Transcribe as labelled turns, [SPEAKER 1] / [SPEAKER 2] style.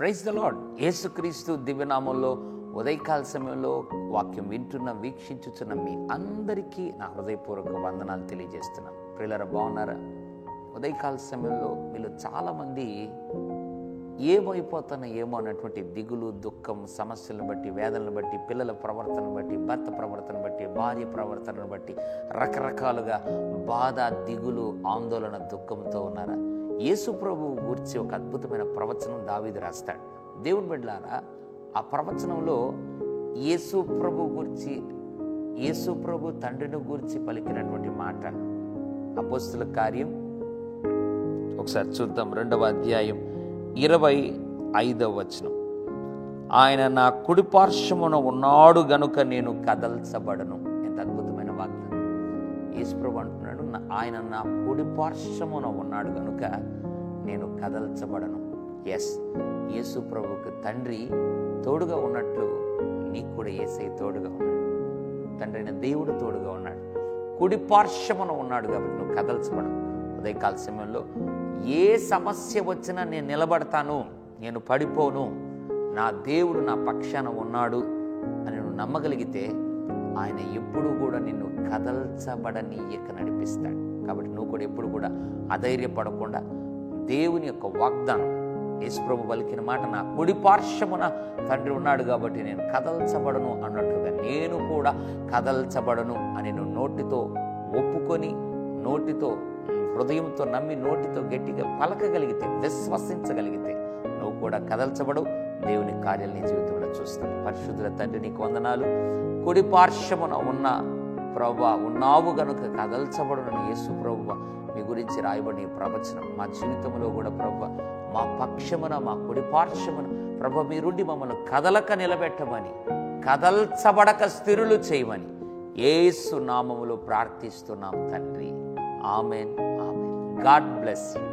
[SPEAKER 1] Praise the lord. యేసుక్రీస్తు దివ్యనామంలో ఉదయకాల సమయంలో వాక్యం వింటున్న వీక్షించుచున్న మీ అందరికీ నా హృదయపూర్వక వందనాలు తెలియజేస్తున్నాను. ప్రియులారా, బాగున్నారా? ఉదయకాల సమయంలో మీలో చాలామంది ఏమైపోతానో అన్నటువంటి దిగులు, దుఃఖం, సమస్యలను బట్టి, వేదనను బట్టి, పిల్లల ప్రవర్తనను బట్టి, భర్త ప్రవర్తన బట్టి, భార్య ప్రవర్తనను బట్టి రకరకాలుగా బాధ, దిగులు, ఆందోళన, దుఃఖంతో ఉన్నారా? యేసు ప్రభువు గురించి ఒక అద్భుతమైన ప్రవచనం దావీదు రాస్తాడు. దేవుని బిడ్డలారా, ఆ ప్రవచనంలో యేసు ప్రభు తండ్రిని గురించి పలికినటువంటి మాట. అపోస్తుల కార్యం ఒకసారి చూద్దాం. 2వ అధ్యాయం 25వ వచనం. ఆయన నా కుడి పార్శ్వమున ఉన్నాడు గనుక నేను కదల్చబడను. ఎంత అద్భుతమైన వాగ్దానం. యేసుప్రభు అంటున్నాడు, ఆయన నా కుడి పార్శ్వమున ఉన్నాడు గనుక నేను కదల్చబడను. ఎస్, యేసు ప్రభువుకి తండ్రి తోడుగా ఉన్నట్లు నీకు కూడా యేసయ్య తోడుగా ఉన్నాడు. తండ్రి అయిన దేవుడు తోడుగా ఉన్నాడు. కుడి పార్శ్వమున ఉన్నాడు కాబట్టి నువ్వు కదల్చబడను. ఉదయకాల సమయంలో ఏ సమస్య వచ్చినా నేను నిలబడతాను, నేను పడిపోను, నా దేవుడు నా పక్షాన ఉన్నాడు అని నువ్వు నమ్మగలిగితే ఆయన ఎప్పుడు కూడా నిన్ను కదల్చబడనీయక నడిపిస్తాడు. కాబట్టి నువ్వు కూడా ఎప్పుడు కూడా అధైర్యపడకుండా దేవుని యొక్క వాగ్దానం, యేసుప్రభు పలికిన మాట, నా కుడి పార్శ్వమున తండ్రి ఉన్నాడు కాబట్టి నేను కదల్చబడను అన్నట్లుగా నేను కూడా కదల్చబడను అని నువ్వు నోటితో ఒప్పుకొని, నోటితో హృదయంతో నమ్మి, నోటితో గట్టిగా పలకగలిగితే, విశ్వసించగలిగితే నువ్వు కూడా కదల్చబడు. దేవుని కార్యాలు నీ జీవితంలో చూస్తావు. పరిశుద్ధుల తండ్రి, నీకు వందనాలు. కుడి పార్శ్వమున ఉన్న ప్రభువా ఉన్నావు గనుక కదల్చబడునని యేసు ప్రభువా మీ గురించి రాయబడిన ఈ ప్రవచనం మా జీవితంలో కూడా ప్రభువా మా పక్షమున, మా కుడి పార్శ్వమున ప్రభువా మీరుండి మమ్మల్ని కదలక నిలబెట్టమని, కదల్చబడక స్థిరులు చేయమని యేసు నామములో ప్రార్థిస్తున్నాం తండ్రి. Amen, amen. God bless you.